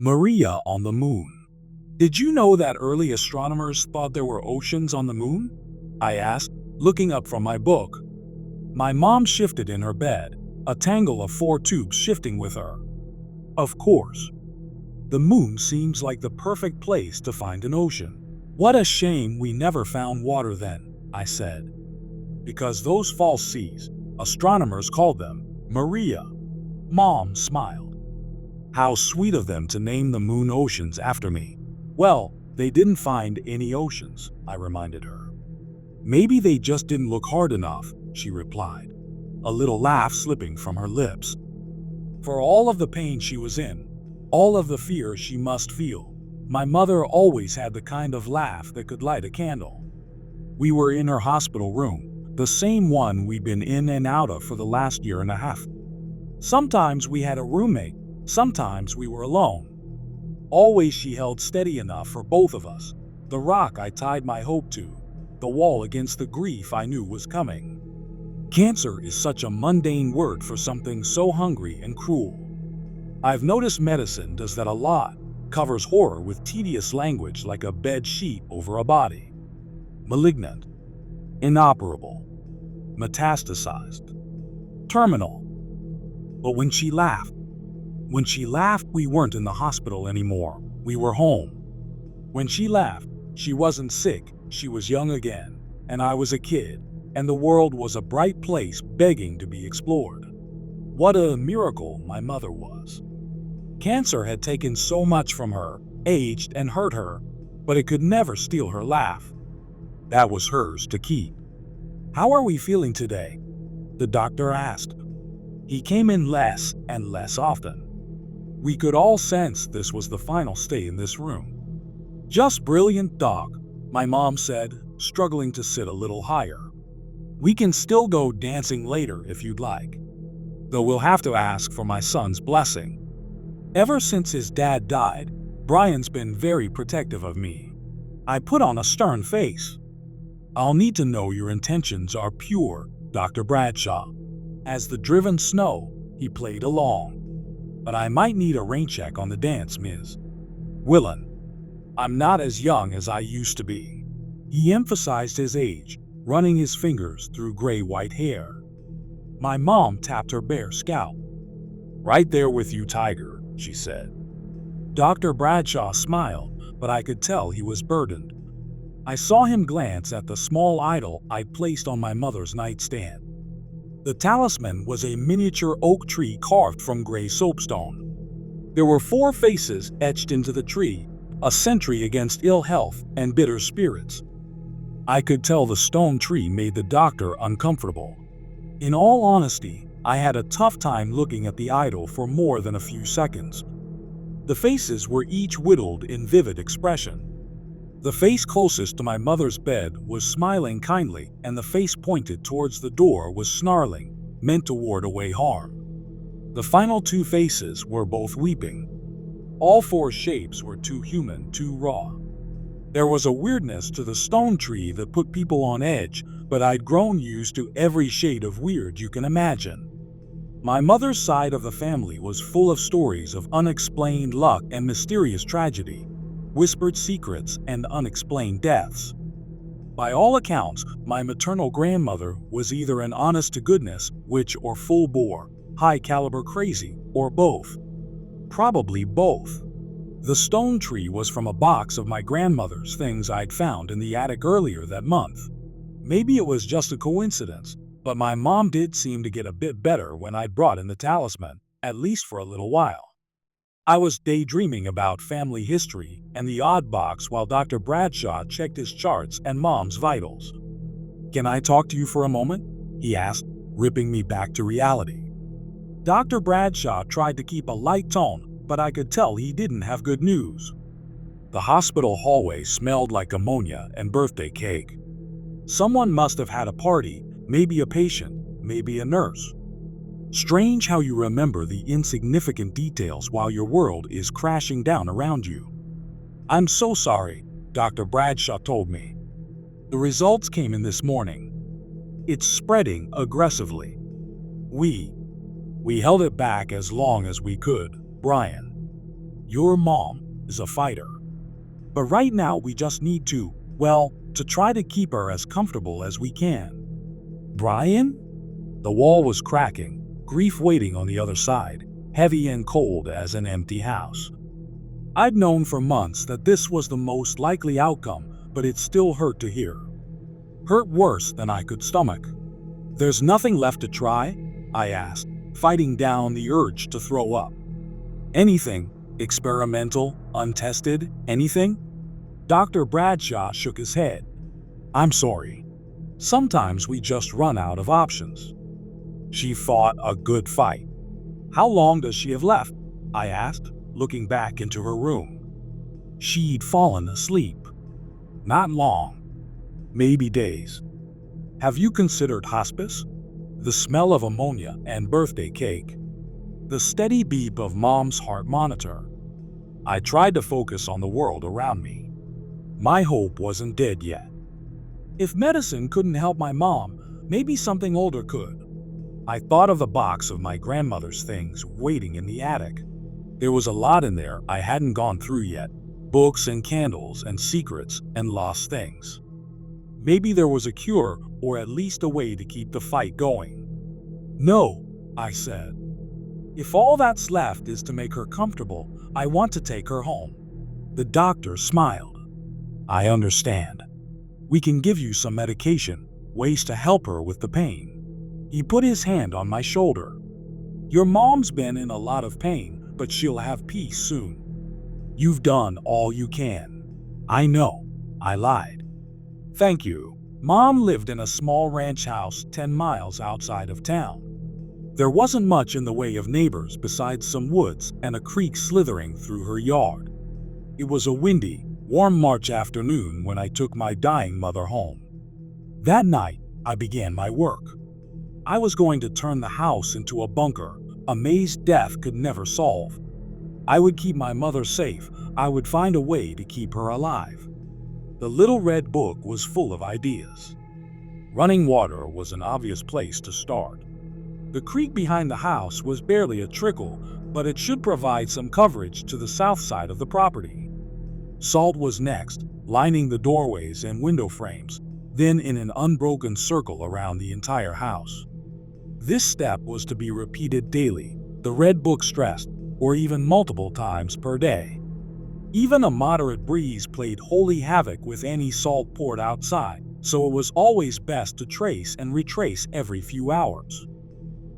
Maria on the moon. Did you know that early astronomers thought there were oceans on the moon? I asked, looking up from my book. My mom shifted in her bed, a tangle of four tubes shifting with her. Of course. The moon seems like the perfect place to find an ocean. What a shame we never found water then, I said. Because those false seas, astronomers called them Maria. Mom smiled. How sweet of them to name the moon oceans after me. Well, they didn't find any oceans, I reminded her. Maybe they just didn't look hard enough, she replied, a little laugh slipping from her lips. For all of the pain she was in, all of the fear she must feel, my mother always had the kind of laugh that could light a candle. We were in her hospital room, the same one we'd been in and out of for the last year and a half. Sometimes we had a roommate, sometimes we were alone. Always she held steady enough for both of us, the rock I tied my hope to, the wall against the grief I knew was coming. Cancer is such a mundane word for something so hungry and cruel. I've noticed medicine does that a lot, covers horror with tedious language like a bed sheet over a body. Malignant, inoperable, metastasized, terminal. But when she laughed, we weren't in the hospital anymore. We were home. When she laughed, she wasn't sick, she was young again, and I was a kid, and the world was a bright place begging to be explored. What a miracle my mother was. Cancer had taken so much from her, aged and hurt her, but it could never steal her laugh. That was hers to keep. How are we feeling today? The doctor asked. He came in less and less often. We could all sense this was the final stay in this room. Just brilliant, Doc, my mom said, struggling to sit a little higher. We can still go dancing later if you'd like, though we'll have to ask for my son's blessing. Ever since his dad died, Brian's been very protective of me. I put on a stern face. I'll need to know your intentions are pure, Dr. Bradshaw. As the driven snow, he played along. But I might need a rain check on the dance, Ms. Willen. I'm not as young as I used to be. He emphasized his age, running his fingers through gray-white hair. My mom tapped her bare scalp. Right there with you, Tiger, she said. Dr. Bradshaw smiled, but I could tell he was burdened. I saw him glance at the small idol I'd placed on my mother's nightstand. The talisman was a miniature oak tree carved from gray soapstone. There were 4 faces etched into the tree, a sentry against ill health and bitter spirits. I could tell the stone tree made the doctor uncomfortable. In all honesty, I had a tough time looking at the idol for more than a few seconds. The faces were each whittled in vivid expression. The face closest to my mother's bed was smiling kindly, and the face pointed towards the door was snarling, meant to ward away harm. The final 2 faces were both weeping. All 4 shapes were too human, too raw. There was a weirdness to the stone tree that put people on edge, but I'd grown used to every shade of weird you can imagine. My mother's side of the family was full of stories of unexplained luck and mysterious tragedy, whispered secrets and unexplained deaths. By all accounts, my maternal grandmother was either an honest-to-goodness witch or full-bore, high-caliber crazy, or both. Probably both. The stone tree was from a box of my grandmother's things I'd found in the attic earlier that month. Maybe it was just a coincidence, but my mom did seem to get a bit better when I'd brought in the talisman, at least for a little while. I was daydreaming about family history and the odd box while Dr. Bradshaw checked his charts and Mom's vitals. "Can I talk to you for a moment?" he asked, ripping me back to reality. Dr. Bradshaw tried to keep a light tone, but I could tell he didn't have good news. The hospital hallway smelled like ammonia and birthday cake. Someone must have had a party, maybe a patient, maybe a nurse. Strange how you remember the insignificant details while your world is crashing down around you. "I'm so sorry," Dr. Bradshaw told me. "The results came in this morning. It's spreading aggressively. We held it back as long as we could, Brian." Your mom is a fighter. But right now we just need to try to keep her as comfortable as we can. Brian? The wall was cracking, grief waiting on the other side, heavy and cold as an empty house. I'd known for months that this was the most likely outcome, but it still hurt to hear. Hurt worse than I could stomach. There's nothing left to try? I asked, fighting down the urge to throw up. Anything, experimental, untested, anything? Dr. Bradshaw shook his head. I'm sorry. Sometimes we just run out of options. She fought a good fight. How long does she have left? I asked, looking back into her room. She'd fallen asleep. Not long. Maybe days. Have you considered hospice? The smell of ammonia and birthday cake. The steady beep of Mom's heart monitor. I tried to focus on the world around me. My hope wasn't dead yet. If medicine couldn't help my mom, maybe something older could. I thought of the box of my grandmother's things waiting in the attic. There was a lot in there I hadn't gone through yet. Books and candles and secrets and lost things. Maybe there was a cure or at least a way to keep the fight going. No, I said. If all that's left is to make her comfortable, I want to take her home. The doctor smiled. I understand. We can give you some medication, ways to help her with the pain. He put his hand on my shoulder. Your mom's been in a lot of pain, but she'll have peace soon. You've done all you can. I know, I lied. Thank you. Mom lived in a small ranch house 10 miles outside of town. There wasn't much in the way of neighbors besides some woods and a creek slithering through her yard. It was a windy, warm March afternoon when I took my dying mother home. That night, I began my work. I was going to turn the house into a bunker, a maze death could never solve. I would keep my mother safe. I would find a way to keep her alive. The little red book was full of ideas. Running water was an obvious place to start. The creek behind the house was barely a trickle, but it should provide some coverage to the south side of the property. Salt was next, lining the doorways and window frames, then in an unbroken circle around the entire house. This step was to be repeated daily, the red book stressed, or even multiple times per day. Even a moderate breeze played holy havoc with any salt poured outside, so it was always best to trace and retrace every few hours.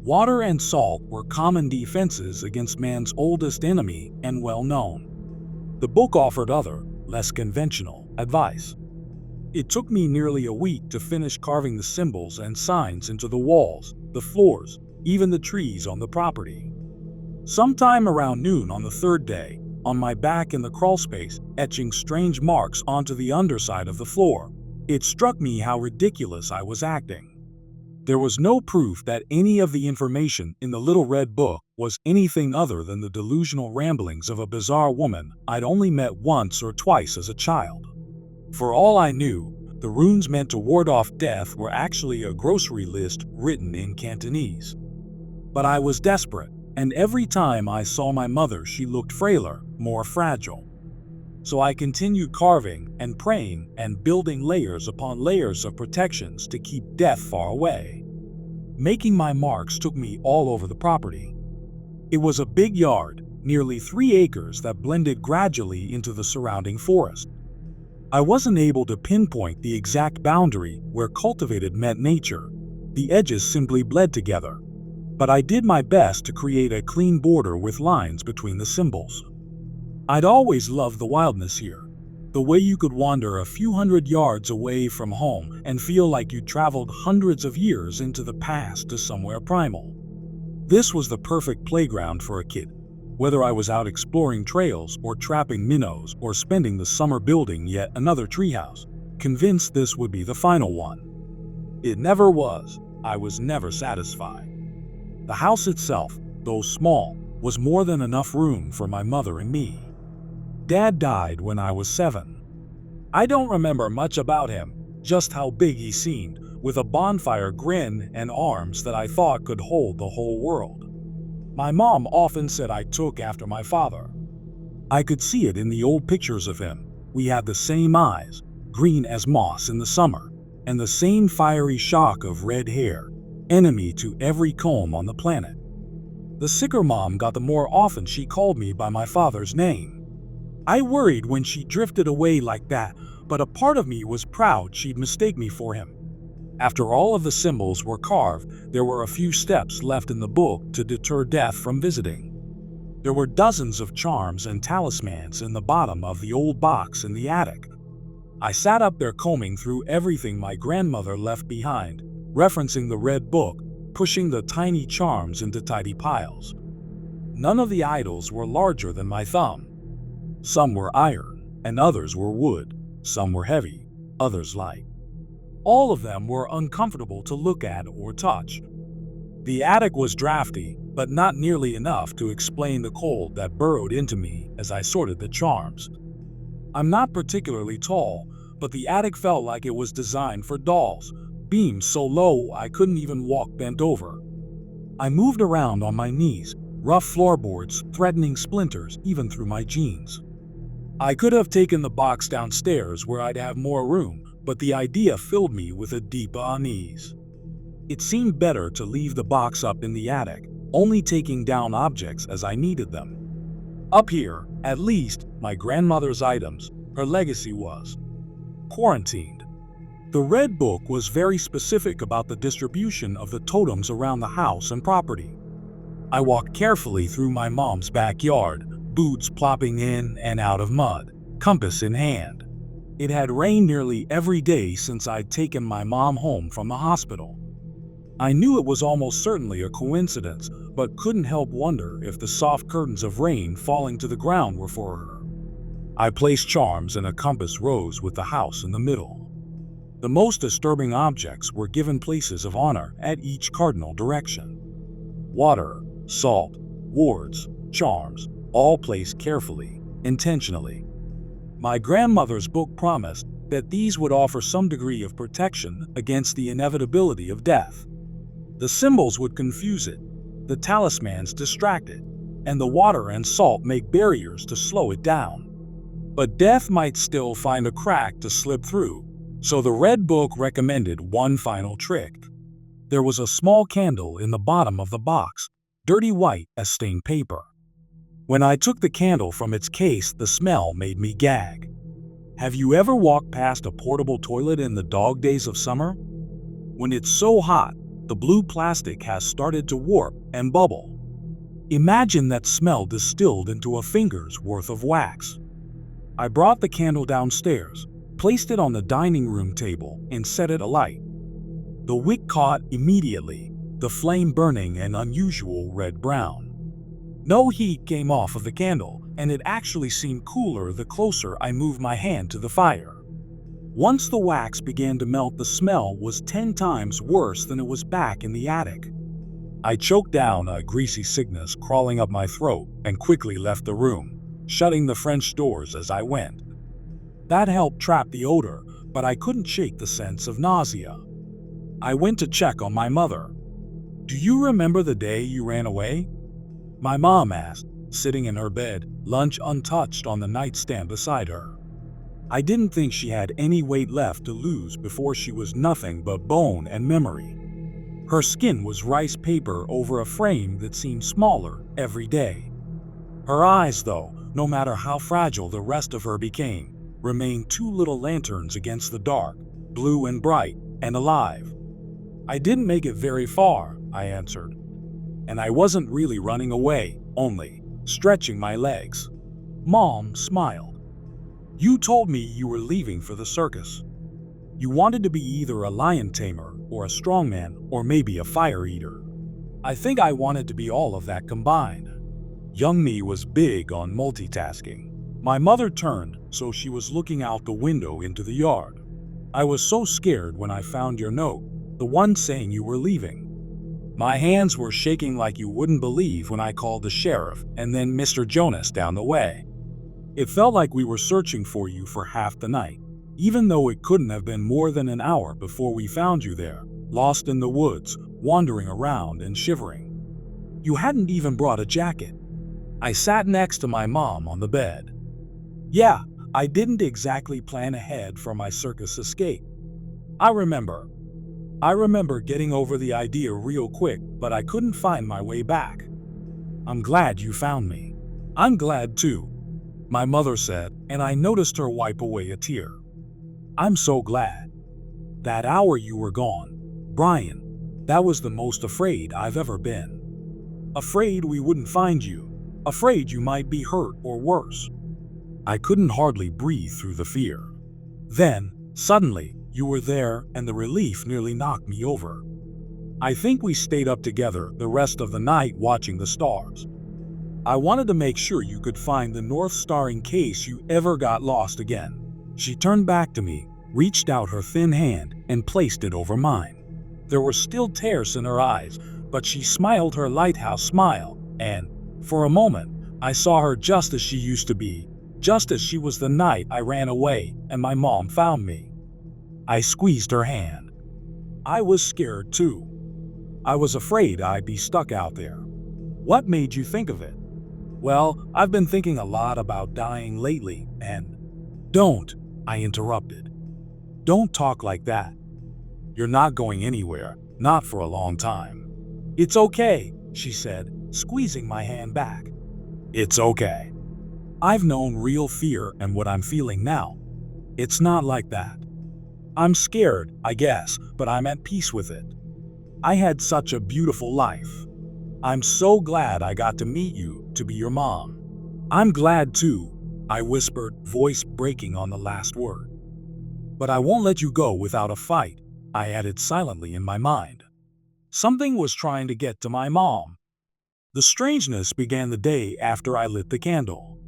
Water and salt were common defenses against man's oldest enemy and well known. The book offered other, less conventional, advice. It took me nearly a week to finish carving the symbols and signs into the walls, the floors, even the trees on the property. Sometime around noon on the third day, on my back in the crawl space, etching strange marks onto the underside of the floor, it struck me how ridiculous I was acting. There was no proof that any of the information in the little red book was anything other than the delusional ramblings of a bizarre woman I'd only met once or twice as a child. For all I knew, the runes meant to ward off death were actually a grocery list written in Cantonese. But I was desperate, and every time I saw my mother she looked frailer, more fragile. So I continued carving and praying and building layers upon layers of protections to keep death far away. Making my marks took me all over the property. It was a big yard, nearly 3 acres that blended gradually into the surrounding forest. I wasn't able to pinpoint the exact boundary where cultivated met nature. The edges simply bled together. But I did my best to create a clean border with lines between the symbols. I'd always loved the wildness here, the way you could wander a few hundred yards away from home and feel like you'd traveled hundreds of years into the past to somewhere primal. This was the perfect playground for a kid, whether I was out exploring trails or trapping minnows or spending the summer building yet another treehouse, convinced this would be the final one. It never was. I was never satisfied. The house itself, though small, was more than enough room for my mother and me. Dad died when I was 7. I don't remember much about him, just how big he seemed, with a bonfire grin and arms that I thought could hold the whole world. My mom often said I took after my father. I could see it in the old pictures of him. We had the same eyes, green as moss in the summer, and the same fiery shock of red hair, enemy to every comb on the planet. The sicker mom got the more often she called me by my father's name. I worried when she drifted away like that, but a part of me was proud she'd mistake me for him. After all of the symbols were carved, there were a few steps left in the book to deter death from visiting. There were dozens of charms and talismans in the bottom of the old box in the attic. I sat up there combing through everything my grandmother left behind, referencing the red book, pushing the tiny charms into tidy piles. None of the idols were larger than my thumb. Some were iron, and others were wood. Some were heavy, others light. All of them were uncomfortable to look at or touch. The attic was drafty, but not nearly enough to explain the cold that burrowed into me as I sorted the charms. I'm not particularly tall, but the attic felt like it was designed for dolls, beams so low I couldn't even walk bent over. I moved around on my knees, rough floorboards threatening splinters even through my jeans. I could have taken the box downstairs where I'd have more room, but the idea filled me with a deep unease. It seemed better to leave the box up in the attic, only taking down objects as I needed them. Up here, at least, my grandmother's items, her legacy was quarantined. The red book was very specific about the distribution of the totems around the house and property. I walked carefully through my mom's backyard, boots plopping in and out of mud, compass in hand. It had rained nearly every day since I'd taken my mom home from the hospital. I knew it was almost certainly a coincidence, but couldn't help wonder if the soft curtains of rain falling to the ground were for her. I placed charms in a compass rose with the house in the middle. The most disturbing objects were given places of honor at each cardinal direction. Water, salt, wards, charms, all placed carefully, intentionally. My grandmother's book promised that these would offer some degree of protection against the inevitability of death. The symbols would confuse it, the talismans distract it, and the water and salt make barriers to slow it down. But death might still find a crack to slip through, so the red book recommended one final trick. There was a small candle in the bottom of the box, dirty white as stained paper. When I took the candle from its case, the smell made me gag. Have you ever walked past a portable toilet in the dog days of summer? When it's so hot, the blue plastic has started to warp and bubble. Imagine that smell distilled into a finger's worth of wax. I brought the candle downstairs, placed it on the dining room table, and set it alight. The wick caught immediately, the flame burning an unusual red-brown. No heat came off of the candle, and it actually seemed cooler the closer I moved my hand to the fire. Once the wax began to melt, the smell was 10 times worse than it was back in the attic. I choked down a greasy sickness crawling up my throat and quickly left the room, shutting the French doors as I went. That helped trap the odor, but I couldn't shake the sense of nausea. I went to check on my mother. "Do you remember the day you ran away?" My mom asked, sitting in her bed, lunch untouched on the nightstand beside her. I didn't think she had any weight left to lose before she was nothing but bone and memory. Her skin was rice paper over a frame that seemed smaller every day. Her eyes, though, no matter how fragile the rest of her became, remained two little lanterns against the dark, blue and bright and alive. "I didn't make it very far," I answered. "And I wasn't really running away, only stretching my legs." Mom smiled. "You told me you were leaving for the circus. You wanted to be either a lion tamer or a strongman or maybe a fire eater. I think I wanted to be all of that combined." Young me was big on multitasking. My mother turned, so she was looking out the window into the yard. "I was so scared when I found your note, the one saying you were leaving. My hands were shaking like you wouldn't believe when I called the sheriff and then Mr. Jonas down the way. It felt like we were searching for you for half the night, even though it couldn't have been more than an hour before we found you there, lost in the woods, wandering around and shivering. You hadn't even brought a jacket." I sat next to my mom on the bed. Yeah, I didn't exactly plan ahead for my circus escape. I remember. I remember getting over the idea real quick, but I couldn't find my way back. I'm glad you found me. I'm glad too, my mother said, and I noticed her wipe away a tear. I'm so glad. That hour you were gone, Brian, that was the most afraid I've ever been. Afraid we wouldn't find you. Afraid you might be hurt or worse. I couldn't hardly breathe through the fear. Then, suddenly, you were there and the relief nearly knocked me over. I think we stayed up together the rest of the night watching the stars. I wanted to make sure you could find the North Star in case you ever got lost again. She turned back to me, reached out her thin hand, and placed it over mine. There were still tears in her eyes, but she smiled her lighthouse smile, and, for a moment, I saw her just as she used to be, just as she was the night I ran away and my mom found me. I squeezed her hand. I was scared too. I was afraid I'd be stuck out there. What made you think of it? Well, I've been thinking a lot about dying lately, and… Don't, I interrupted. Don't talk like that. You're not going anywhere, not for a long time. It's okay, she said, squeezing my hand back. It's okay. I've known real fear and what I'm feeling now. It's not like that. I'm scared, I guess, but I'm at peace with it. I had such a beautiful life. I'm so glad I got to meet you, to be your mom. I'm glad too, I whispered, voice breaking on the last word. But I won't let you go without a fight, I added silently in my mind. Something was trying to get to my mom. The strangeness began the day after I lit the candle.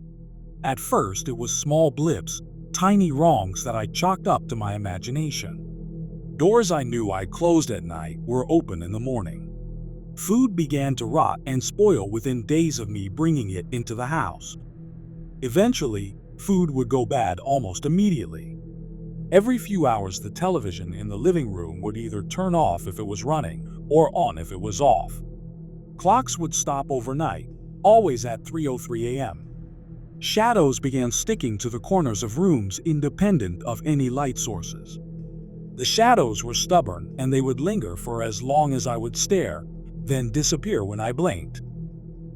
At first it was small blips, tiny wrongs that I chalked up to my imagination. Doors I knew I closed at night were open in the morning. Food began to rot and spoil within days of me bringing it into the house. Eventually, food would go bad almost immediately. Every few hours the television in the living room would either turn off if it was running or on if it was off. Clocks would stop overnight, always at 3:03 a.m. Shadows began sticking to the corners of rooms independent of any light sources. The shadows were stubborn and they would linger for as long as I would stare, then disappear when I blinked.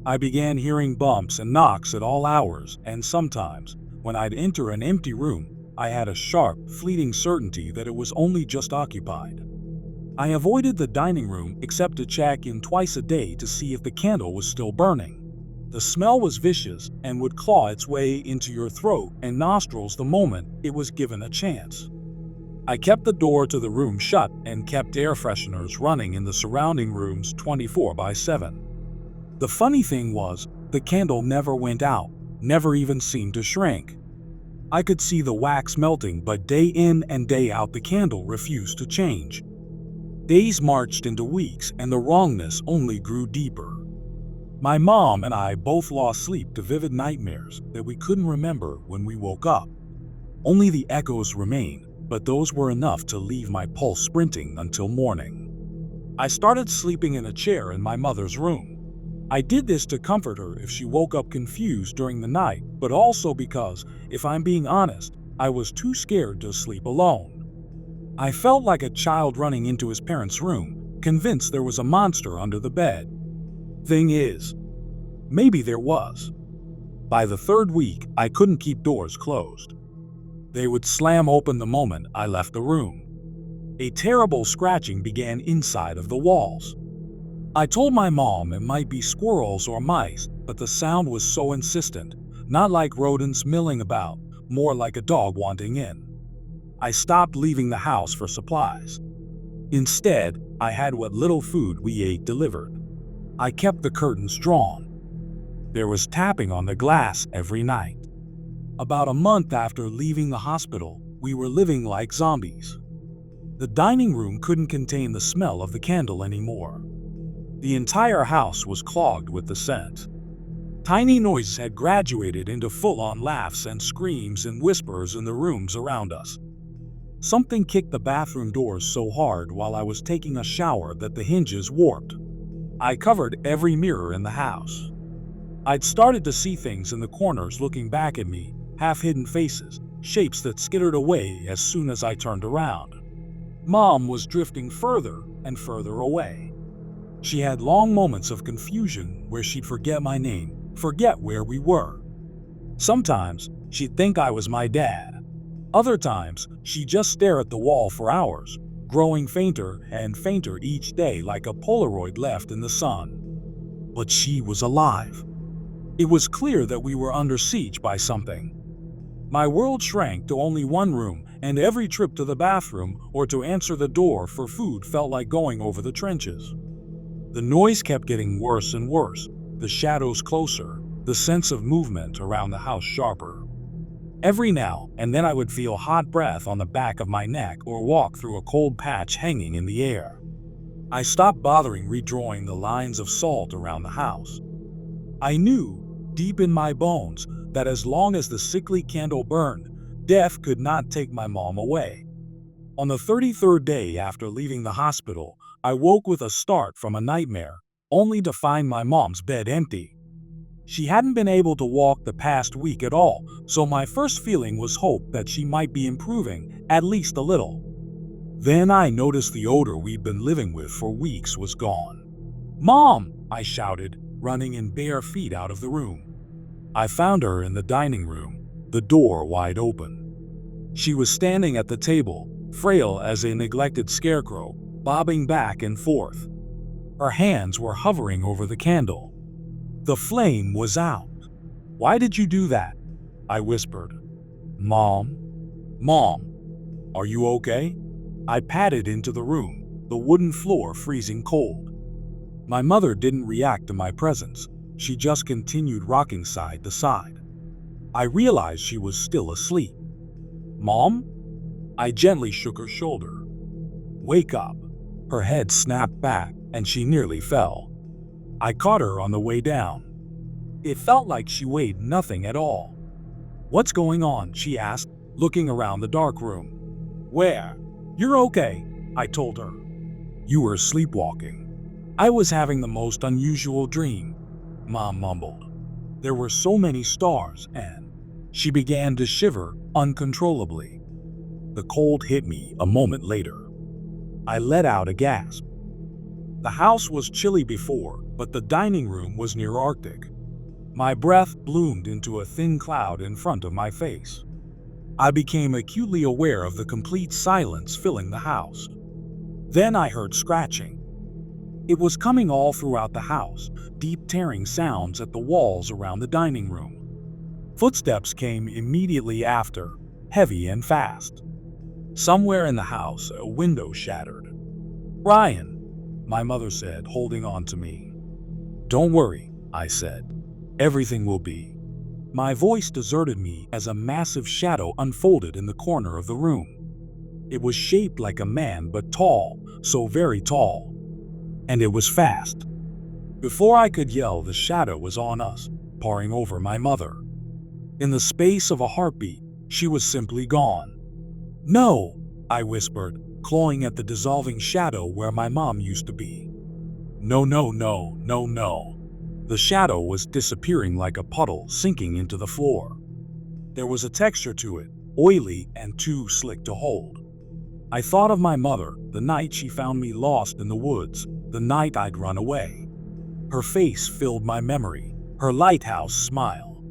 I began hearing bumps and knocks at all hours, and sometimes, when I'd enter an empty room, I had a sharp, fleeting certainty that it was only just occupied. I avoided the dining room except to check in twice a day to see if the candle was still burning. The smell was vicious and would claw its way into your throat and nostrils the moment it was given a chance. I kept the door to the room shut and kept air fresheners running in the surrounding rooms 24/7. The funny thing was, the candle never went out, never even seemed to shrink. I could see the wax melting, but day in and day out the candle refused to change. Days marched into weeks and the wrongness only grew deeper. My mom and I both lost sleep to vivid nightmares that we couldn't remember when we woke up. Only the echoes remained, but those were enough to leave my pulse sprinting until morning. I started sleeping in a chair in my mother's room. I did this to comfort her if she woke up confused during the night, but also because, if I'm being honest, I was too scared to sleep alone. I felt like a child running into his parents' room, convinced there was a monster under the bed. Thing is, maybe there was. By the third week, I couldn't keep doors closed. They would slam open the moment I left the room. A terrible scratching began inside of the walls. I told my mom it might be squirrels or mice, but the sound was so insistent, not like rodents milling about, more like a dog wanting in. I stopped leaving the house for supplies. Instead, I had what little food we ate delivered. I kept the curtains drawn. There was tapping on the glass every night. About a month after leaving the hospital, we were living like zombies. The dining room couldn't contain the smell of the candle anymore. The entire house was clogged with the scent. Tiny noises had graduated into full-on laughs and screams and whispers in the rooms around us. Something kicked the bathroom doors so hard while I was taking a shower that the hinges warped. I covered every mirror in the house. I'd started to see things in the corners looking back at me, half-hidden faces, shapes that skittered away as soon as I turned around. Mom was drifting further and further away. She had long moments of confusion where she'd forget my name, forget where we were. Sometimes she'd think I was my dad. Other times she'd just stare at the wall for hours, growing fainter and fainter each day like a Polaroid left in the sun. But she was alive. It was clear that we were under siege by something. My world shrank to only one room, and every trip to the bathroom or to answer the door for food felt like going over the trenches. The noise kept getting worse and worse, the shadows closer, the sense of movement around the house sharper. Every now and then I would feel hot breath on the back of my neck or walk through a cold patch hanging in the air. I stopped bothering redrawing the lines of salt around the house. I knew, deep in my bones, that as long as the sickly candle burned, death could not take my mom away. On the 33rd day after leaving the hospital, I woke with a start from a nightmare, only to find my mom's bed empty. She hadn't been able to walk the past week at all, so my first feeling was hope that she might be improving, at least a little. Then I noticed the odor we'd been living with for weeks was gone. "Mom!" I shouted, running in bare feet out of the room. I found her in the dining room, the door wide open. She was standing at the table, frail as a neglected scarecrow, bobbing back and forth. Her hands were hovering over the candle. The flame was out. "Why did you do that?" I whispered. "Mom? Mom, are you okay?" I padded into the room, the wooden floor freezing cold. My mother didn't react to my presence. She just continued rocking side to side. I realized she was still asleep. "Mom?" I gently shook her shoulder. "Wake up." Her head snapped back, and she nearly fell. I caught her on the way down. It felt like she weighed nothing at all. "What's going on?" she asked, looking around the dark room. "Where?" "You're okay," I told her. "You were sleepwalking." "I was having the most unusual dream," Mom mumbled. "There were so many stars and..." She began to shiver uncontrollably. The cold hit me a moment later. I let out a gasp. The house was chilly before, but the dining room was near Arctic. My breath bloomed into a thin cloud in front of my face. I became acutely aware of the complete silence filling the house. Then I heard scratching. It was coming all throughout the house, deep tearing sounds at the walls around the dining room. Footsteps came immediately after, heavy and fast. Somewhere in the house, a window shattered. "Ryan," my mother said, holding on to me. "Don't worry," I said. "Everything will be." My voice deserted me as a massive shadow unfolded in the corner of the room. It was shaped like a man, but tall, so very tall. And it was fast. Before I could yell, the shadow was on us, pouring over my mother. In the space of a heartbeat, she was simply gone. "No," I whispered, clawing at the dissolving shadow where my mom used to be. "No, no, no, no, no." The shadow was disappearing like a puddle sinking into the floor. There was a texture to it, oily and too slick to hold. I thought of my mother, the night she found me lost in the woods, the night I'd run away. Her face filled my memory, her lighthouse smile.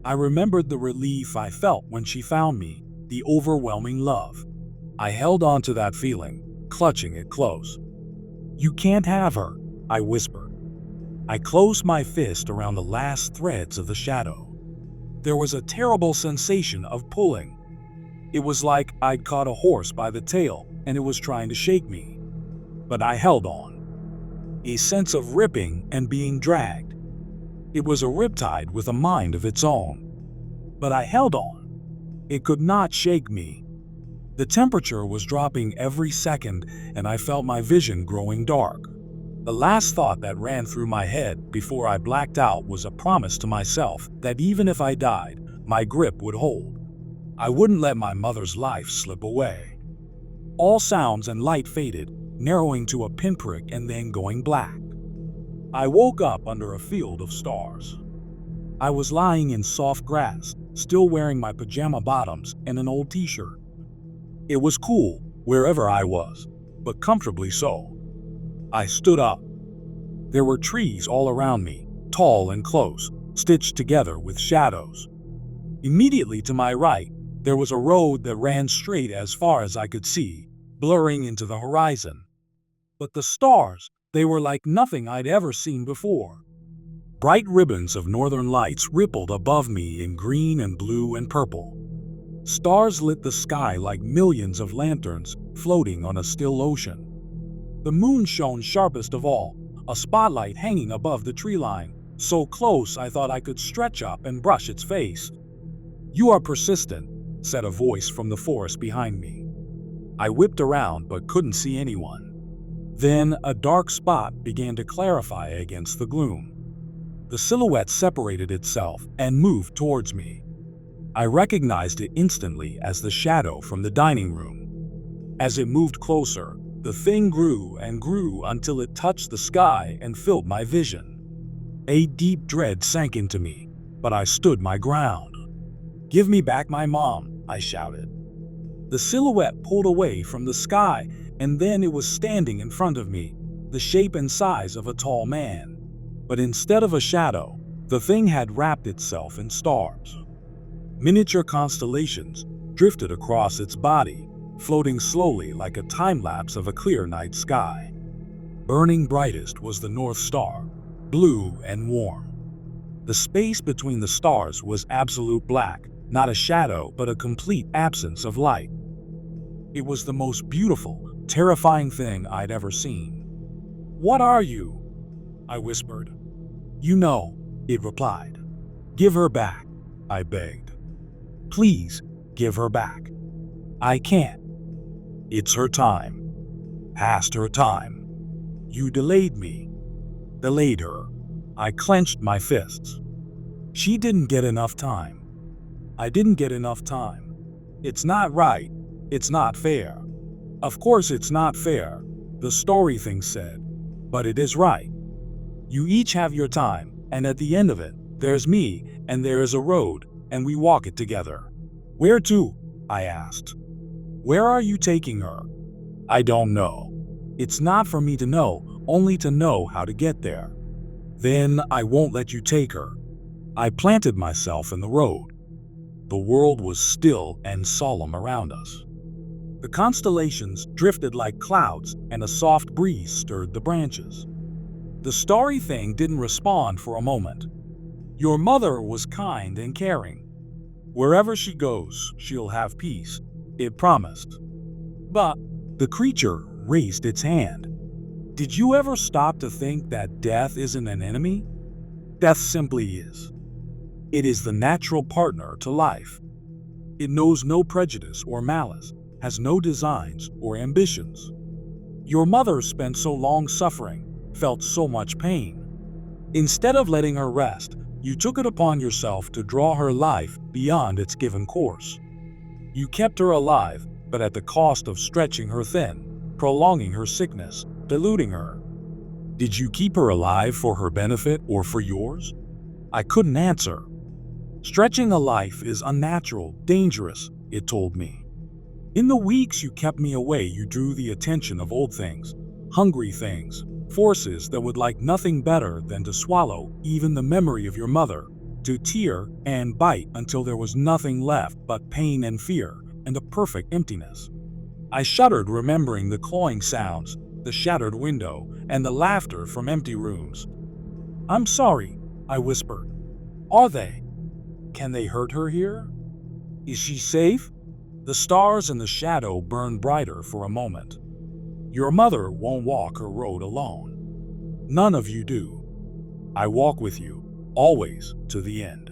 I remembered the relief I felt when she found me, the overwhelming love. I held on to that feeling, clutching it close. "You can't have her," I whispered. I closed my fist around the last threads of the shadow. There was a terrible sensation of pulling. It was like I'd caught a horse by the tail and it was trying to shake me. But I held on. A sense of ripping and being dragged. It was a riptide with a mind of its own. But I held on. It could not shake me. The temperature was dropping every second, and I felt my vision growing dark. The last thought that ran through my head before I blacked out was a promise to myself that even if I died, my grip would hold. I wouldn't let my mother's life slip away. All sounds and light faded, narrowing to a pinprick and then going black. I woke up under a field of stars. I was lying in soft grass, still wearing my pajama bottoms and an old t-shirt. It was cool, wherever I was, but comfortably so. I stood up. There were trees all around me, tall and close, stitched together with shadows. Immediately to my right, there was a road that ran straight as far as I could see, blurring into the horizon. But the stars, they were like nothing I'd ever seen before. Bright ribbons of northern lights rippled above me in green and blue and purple. Stars lit the sky like millions of lanterns floating on a still ocean. The moon shone sharpest of all, a spotlight hanging above the tree line, so close I thought I could stretch up and brush its face. "You are persistent," said a voice from the forest behind me. I whipped around but couldn't see anyone. Then a dark spot began to clarify against the gloom. The silhouette separated itself and moved towards me. I recognized it instantly as the shadow from the dining room. As it moved closer, the thing grew and grew until it touched the sky and filled my vision. A deep dread sank into me, but I stood my ground. "Give me back my mom," I shouted. The silhouette pulled away from the sky, and then it was standing in front of me, the shape and size of a tall man. But instead of a shadow, the thing had wrapped itself in stars. Miniature constellations drifted across its body, floating slowly like a time-lapse of a clear night sky. Burning brightest was the North Star, blue and warm. The space between the stars was absolute black, not a shadow but a complete absence of light. It was the most beautiful, terrifying thing I'd ever seen. "What are you?" I whispered. "You know," it replied. "Give her back," I begged. "Please, give her back." "I can't. It's her time. Past her time. You delayed me." Delayed her. I clenched my fists. She didn't get enough time. I didn't get enough time. It's not right. It's not fair. Of course it's not fair, the story thing said. But it is right. You each have your time, and at the end of it, there's me, and there is a road, and we walk it together. "Where to?" I asked. "Where are you taking her?" "I don't know. It's not for me to know, only to know how to get there." "Then I won't let you take her." I planted myself in the road. The world was still and solemn around us. The constellations drifted like clouds, and a soft breeze stirred the branches. The starry thing didn't respond for a moment. "Your mother was kind and caring. Wherever she goes, she'll have peace," it promised. But the creature raised its hand. "Did you ever stop to think that death isn't an enemy? Death simply is. It is the natural partner to life. It knows no prejudice or malice, has no designs or ambitions. Your mother spent so long suffering, felt so much pain. Instead of letting her rest, you took it upon yourself to draw her life beyond its given course. You kept her alive, but at the cost of stretching her thin, prolonging her sickness, diluting her. Did you keep her alive for her benefit or for yours?" I couldn't answer. "Stretching a life is unnatural, dangerous," it told me. "In the weeks you kept me away, you drew the attention of old things, hungry things, forces that would like nothing better than to swallow even the memory of your mother, to tear and bite until there was nothing left but pain and fear and a perfect emptiness." I shuddered, remembering the clawing sounds, the shattered window, and the laughter from empty rooms. "I'm sorry," I whispered. "Are they? Can they hurt her here? Is she safe?" The stars and the shadow burned brighter for a moment. "Your mother won't walk her road alone. None of you do. I walk with you, always, to the end."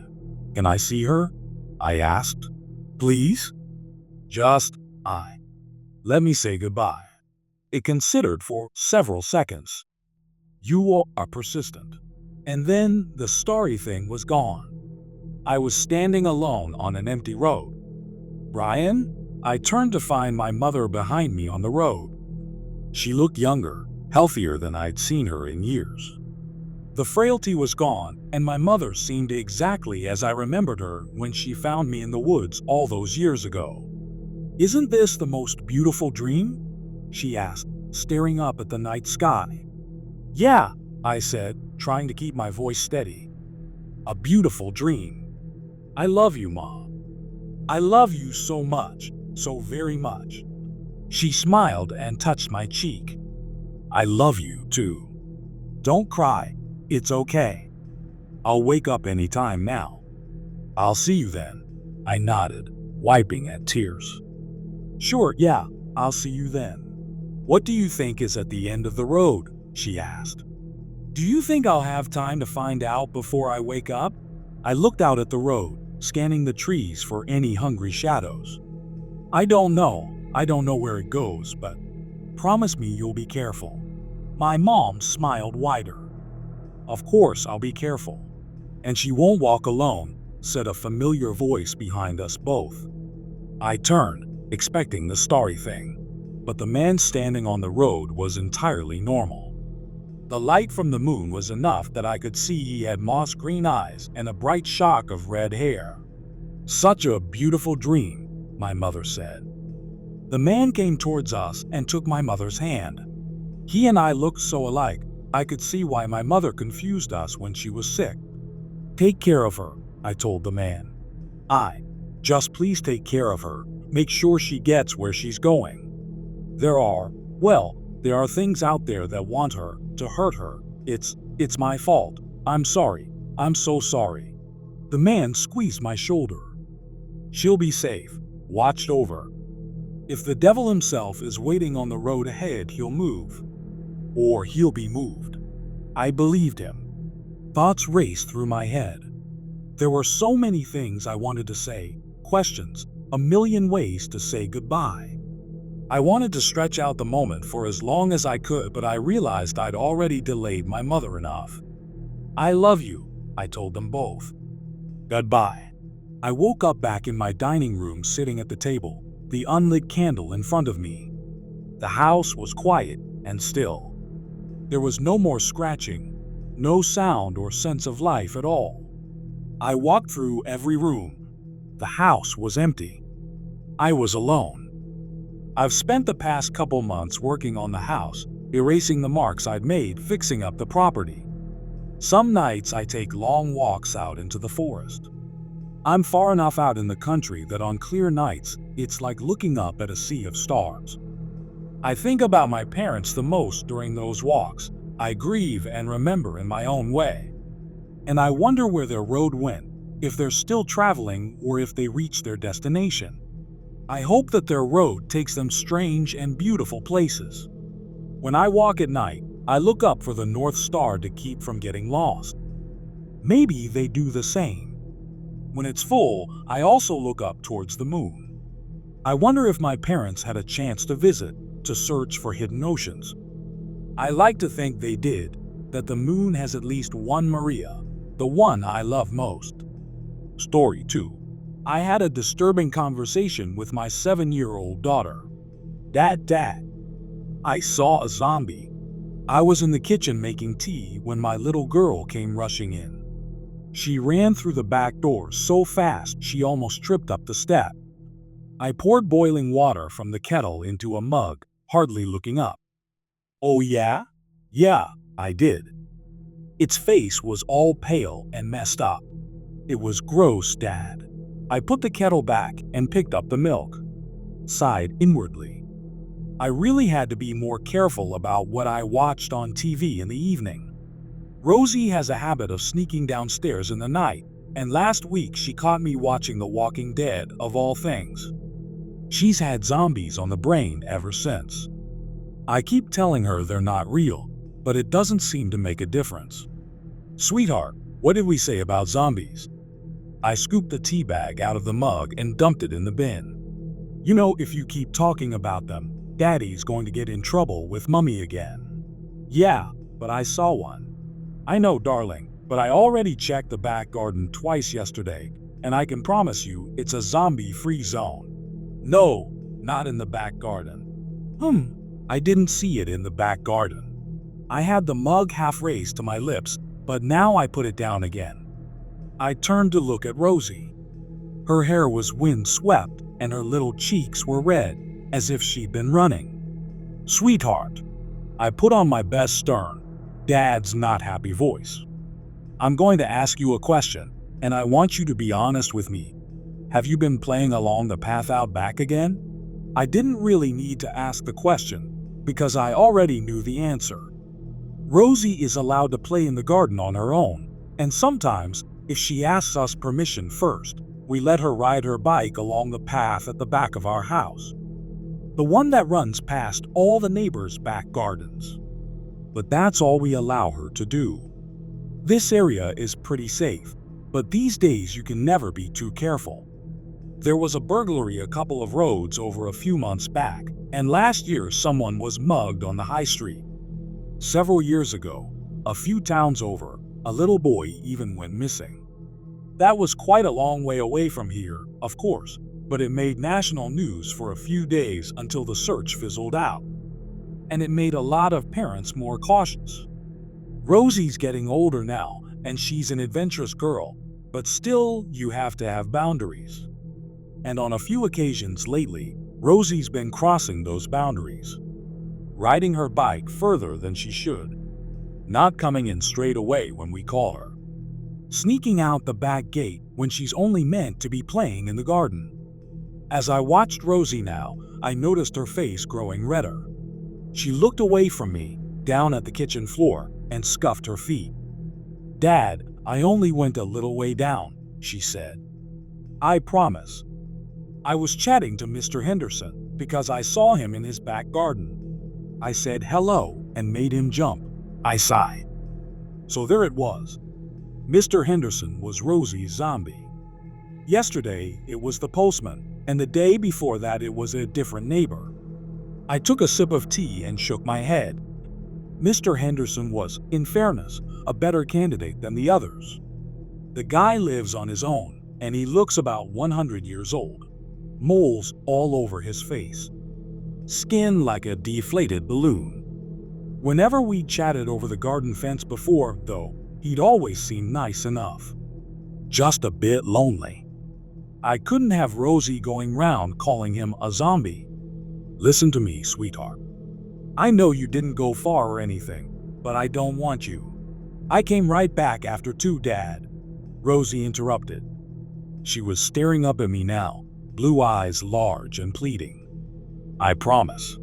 "Can I see her?" I asked. "Please?" Let me say goodbye." It considered for several seconds. "You are persistent." And then the starry thing was gone. I was standing alone on an empty road. "Brian?" I turned to find my mother behind me on the road. She looked younger, healthier than I'd seen her in years. The frailty was gone, and my mother seemed exactly as I remembered her when she found me in the woods all those years ago. "Isn't this the most beautiful dream?" she asked, staring up at the night sky. "Yeah," I said, trying to keep my voice steady. "A beautiful dream. I love you, Ma. I love you so much, so very much." She smiled and touched my cheek. "I love you, too. Don't cry. It's okay. I'll wake up any time now." "I'll see you then," I nodded, wiping at tears. "Sure, yeah, I'll see you then." "What do you think is at the end of the road?" she asked. "Do you think I'll have time to find out before I wake up?" I looked out at the road, scanning the trees for any hungry shadows. I don't know where it goes, but promise me you'll be careful." My mom smiled wider. "Of course I'll be careful. And she won't walk alone," said a familiar voice behind us both. I turned, expecting the starry thing, but the man standing on the road was entirely normal. The light from the moon was enough that I could see he had moss green eyes and a bright shock of red hair. "Such a beautiful dream," my mother said. The man came towards us and took my mother's hand. He and I looked so alike, I could see why my mother confused us when she was sick. "Take care of her," I told the man. Just please take care of her. Make sure she gets where she's going. There are things out there that want her, to hurt her. It's my fault. I'm sorry. I'm so sorry." The man squeezed my shoulder. "She'll be safe, watched over. If the devil himself is waiting on the road ahead, he'll move. Or he'll be moved." I believed him. Thoughts raced through my head. There were so many things I wanted to say, questions, a million ways to say goodbye. I wanted to stretch out the moment for as long as I could, but I realized I'd already delayed my mother enough. "I love you," I told them both. "Goodbye." I woke up back in my dining room sitting at the table, the unlit candle in front of me. The house was quiet and still. There was no more scratching, no sound or sense of life at all. I walked through every room. The house was empty. I was alone. I've spent the past couple months working on the house, erasing the marks I'd made fixing up the property. Some nights I take long walks out into the forest. I'm far enough out in the country that on clear nights, it's like looking up at a sea of stars. I think about my parents the most during those walks. I grieve and remember in my own way. And I wonder where their road went, if they're still traveling or if they reached their destination. I hope that their road takes them strange and beautiful places. When I walk at night, I look up for the North Star to keep from getting lost. Maybe they do the same. When it's full, I also look up towards the moon. I wonder if my parents had a chance to visit, to search for hidden oceans. I like to think they did, that the moon has at least one Maria, the one I love most. Story 2. I had a disturbing conversation with my 7-year-old daughter. Dad, I saw a zombie. I was in the kitchen making tea when my little girl came rushing in. She ran through the back door so fast she almost tripped up the step. I poured boiling water from the kettle into a mug, hardly looking up. "Oh yeah?" "Yeah, I did." Its face was all pale and messed up. "It was gross, Dad." I put the kettle back and picked up the milk. Sighed inwardly. I really had to be more careful about what I watched on TV in the evening. Rosie has a habit of sneaking downstairs in the night, and last week she caught me watching The Walking Dead, of all things. She's had zombies on the brain ever since. I keep telling her they're not real, but it doesn't seem to make a difference. "Sweetheart, what did we say about zombies?" I scooped the tea bag out of the mug and dumped it in the bin. "You know, if you keep talking about them, Daddy's going to get in trouble with Mummy again." "Yeah, but I saw one." "I know, darling, but I already checked the back garden twice yesterday, and I can promise you it's a zombie-free zone." "No, not in the back garden." I didn't see it in the back garden." I had the mug half raised to my lips, but now I put it down again. I turned to look at Rosie. Her hair was wind-swept and her little cheeks were red, as if she'd been running. "Sweetheart," I put on my best stern, Dad's not happy voice. "I'm going to ask you a question, and I want you to be honest with me. Have you been playing along the path out back again?" I didn't really need to ask the question, because I already knew the answer. Rosie is allowed to play in the garden on her own, and sometimes, if she asks us permission first, we let her ride her bike along the path at the back of our house. The one that runs past all the neighbors' back gardens. But that's all we allow her to do. This area is pretty safe, but these days you can never be too careful. There was a burglary a couple of roads over a few months back, and last year someone was mugged on the high street. Several years ago, a few towns over, a little boy even went missing. That was quite a long way away from here, of course, but it made national news for a few days until the search fizzled out. And it made a lot of parents more cautious. Rosie's getting older now, and she's an adventurous girl, but still, you have to have boundaries. And on a few occasions lately, Rosie's been crossing those boundaries. Riding her bike further than she should. Not coming in straight away when we call her. Sneaking out the back gate when she's only meant to be playing in the garden. As I watched Rosie now, I noticed her face growing redder. She looked away from me, down at the kitchen floor, and scuffed her feet. "Dad, I only went a little way down," she said. "I promise." I was chatting to Mr. Henderson because I saw him in his back garden. I said hello and made him jump. I sighed. So there it was. Mr. Henderson was Rosie's zombie. Yesterday, it was the postman, and the day before that it was a different neighbor. I took a sip of tea and shook my head. Mr. Henderson was, in fairness, a better candidate than the others. The guy lives on his own, and he looks about 100 years old. Moles all over his face. Skin like a deflated balloon. Whenever we chatted over the garden fence before, though, he'd always seemed nice enough. Just a bit lonely. I couldn't have Rosie going round calling him a zombie. "Listen to me, sweetheart. I know you didn't go far or anything, but I don't want you." "I came right back after too, Dad," Rosie interrupted. She was staring up at me now, blue eyes large and pleading. "I promise."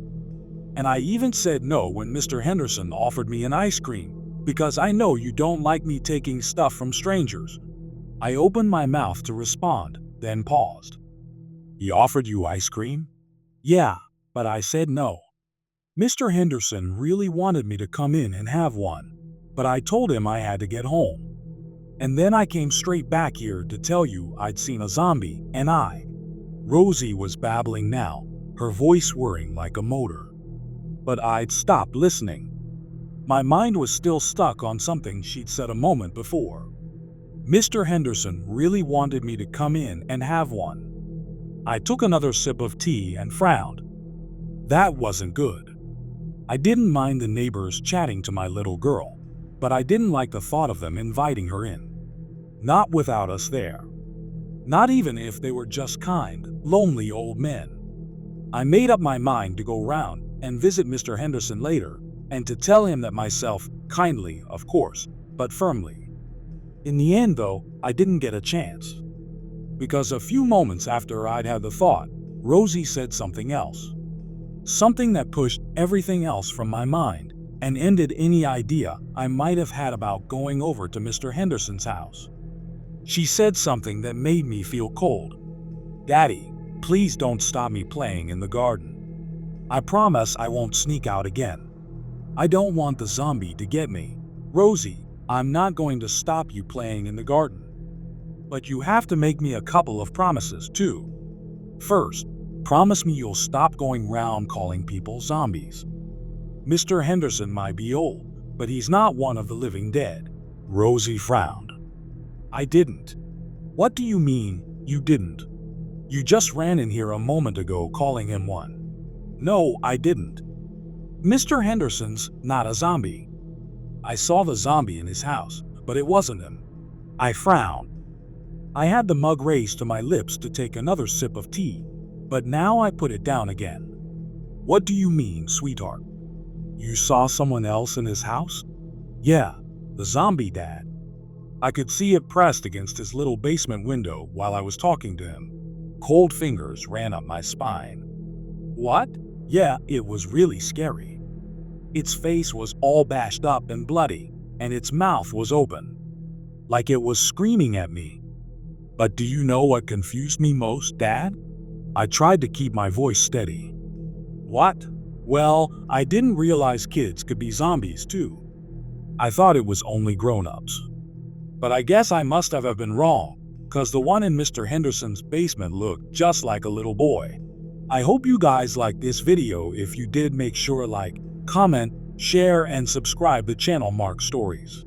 And I even said no when Mr. Henderson offered me an ice cream, because I know you don't like me taking stuff from strangers. I opened my mouth to respond, then paused. "He offered you ice cream?" "Yeah, but I said no." Mr. Henderson really wanted me to come in and have one, but I told him I had to get home. And then I came straight back here to tell you I'd seen a zombie, and Rosie was babbling now, her voice whirring like a motor. But I'd stopped listening. My mind was still stuck on something she'd said a moment before. Mr. Henderson really wanted me to come in and have one. I took another sip of tea and frowned. That wasn't good. I didn't mind the neighbors chatting to my little girl, but I didn't like the thought of them inviting her in. Not without us there. Not even if they were just kind, lonely old men. I made up my mind to go round and visit Mr. Henderson later, and to tell him that myself, kindly, of course, but firmly. In the end, though, I didn't get a chance. Because a few moments after I'd had the thought, Rosie said something else. Something that pushed everything else from my mind and ended any idea I might have had about going over to Mr. Henderson's house. She said something that made me feel cold. "Daddy, please don't stop me playing in the garden. I promise I won't sneak out again. I don't want the zombie to get me. Rosie, I'm not going to stop you playing in the garden. But you have to make me a couple of promises too. First, promise me you'll stop going round calling people zombies. Mr. Henderson might be old, but he's not one of the living dead." Rosie frowned. "I didn't." "What do you mean, you didn't? You just ran in here a moment ago calling him one." "No, I didn't. Mr. Henderson's not a zombie. I saw the zombie in his house, but it wasn't him. I frowned. I had the mug raised to my lips to take another sip of tea, but now I put it down again. What do you mean, sweetheart? You saw someone else in his house? Yeah, the zombie dad. I could see it pressed against his little basement window while I was talking to him. Cold fingers ran up my spine. What? Yeah, it was really scary. Its face was all bashed up and bloody, and its mouth was open, like it was screaming at me. But do you know what confused me most, Dad? I tried to keep my voice steady. What? Well, I didn't realize kids could be zombies too. I thought it was only grown-ups. But I guess I must have been wrong, cause the one in Mr. Henderson's basement looked just like a little boy. I hope you guys liked this video. If you did, make sure like, comment, share, and subscribe to channel Mark Stories.